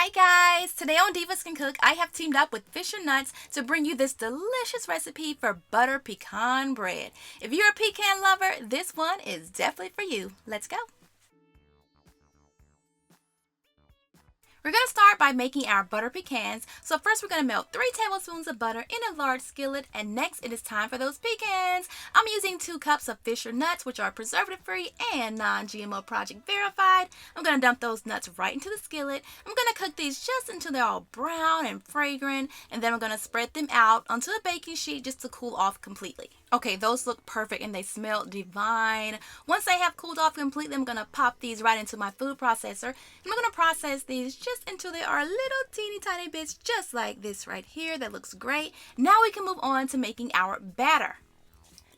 Hi guys! Today on Divas Can Cook, I have teamed up with Fisher Nuts to bring you this delicious recipe for butter pecan bread. If you're a pecan lover, this one is definitely for you. Let's go! We're going to start by making our butter pecans. So first we're going to melt 3 tablespoons of butter in a large skillet, and next it is time for those pecans. I'm using 2 cups of Fisher Nuts, which are preservative free and non-GMO project verified. I'm going to dump those nuts right into the skillet. I'm going to cook these just until they're all brown and fragrant, and then I'm going to spread them out onto a baking sheet just to cool off completely. Okay, those look perfect and they smell divine. Once they have cooled off completely, I'm going to pop these right into my food processor. And I'm going to process these just until they are little teeny tiny bits, just like this right here. That looks great. Now we can move on to making our batter.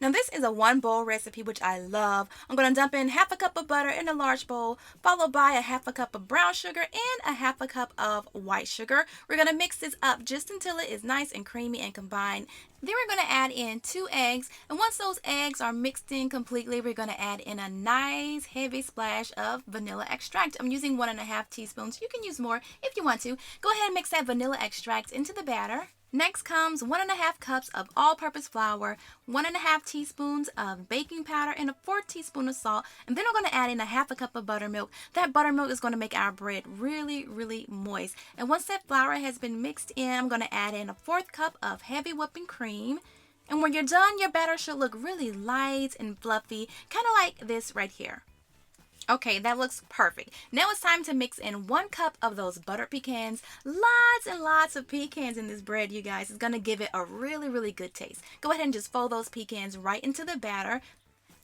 Now this is a 1-bowl recipe, which I love. I'm going to dump in half a cup of butter in a large bowl, followed by a half a cup of brown sugar and a half a cup of white sugar. We're going to mix this up just until it is nice and creamy and combined. Then we're going to add in 2 eggs, and once those eggs are mixed in completely, we're going to add in a nice heavy splash of vanilla extract. I'm using 1.5 teaspoons. You can use more if you want to. Go ahead and mix that vanilla extract into the batter. Next comes 1.5 cups of all-purpose flour, 1.5 teaspoons of baking powder, and a 4th teaspoon of salt. And then I'm going to add in a half a cup of buttermilk. That buttermilk is going to make our bread really moist. And once that flour has been mixed in, I'm going to add in a 4th cup of heavy whipping cream. And when you're done, your batter should look really light and fluffy, kind of like this right here. Okay, that looks perfect. Now it's time to mix in 1 cup of those butter pecans. Lots and lots of pecans in this bread, you guys. It's going to give it a really good taste. Go ahead and just fold those pecans right into the batter.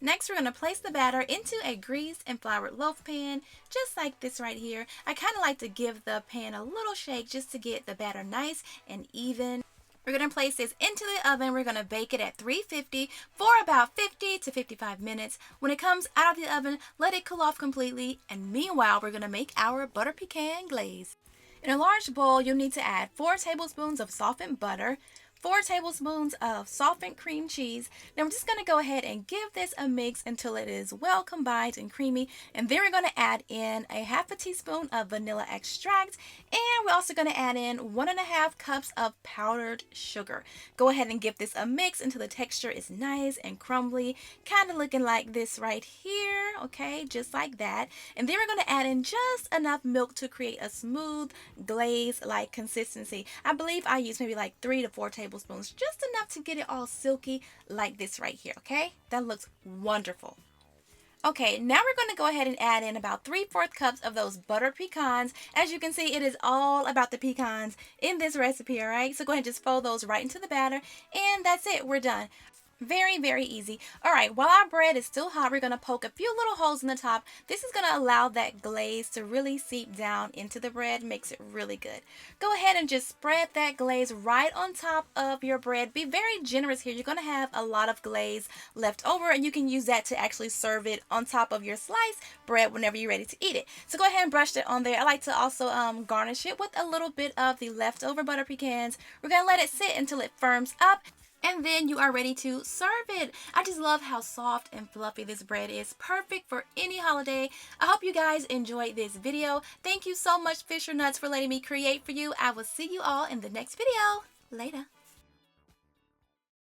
Next, we're going to place the batter into a greased and floured loaf pan, just like this right here. I kind of like to give the pan a little shake just to get the batter nice and even. We're going to place this into the oven. We're going to bake it at 350 for about 50 to 55 minutes. When it comes out of the oven, let it cool off completely. And meanwhile, we're going to make our butter pecan glaze. In a large bowl, you'll need to add 4 tablespoons of softened butter, 4 tablespoons of softened cream cheese. Now I'm just going to go ahead and give this a mix until it is well combined and creamy. And then we're going to add in a half a teaspoon of vanilla extract. And we're also going to add in 1.5 cups of powdered sugar. Go ahead and give this a mix until the texture is nice and crumbly, kind of looking like this right here. Okay, just like that. And then we're going to add in just enough milk to create a smooth glaze-like consistency. I believe I used maybe like 3 to 4 tablespoons, just enough to get it all silky like this right here. Okay, that looks wonderful. Okay, now we're going to go ahead and add in about 3/4 cups of those buttered pecans. As you can see, it is all about the pecans in this recipe, all right? So go ahead and just fold those right into the batter, and that's it. We're done. Very easy. All right, while our bread is still hot, we're going to poke a few little holes in the top. This is going to allow that glaze to really seep down into the bread, makes it really good. Go ahead and just spread that glaze right on top of your bread. Be very generous here. You're going to have a lot of glaze left over, and you can use that to actually serve it on top of your sliced bread whenever you're ready to eat it. So go ahead and brush it on there. I like to also garnish it with a little bit of the leftover butter pecans. We're going to let it sit until it firms up, and then you are ready to serve it. I just love how soft and fluffy this bread is. Perfect for any holiday. I hope you guys enjoyed this video. Thank you so much, Fisher Nuts, for letting me create for you. I will see you all in the next video. Later.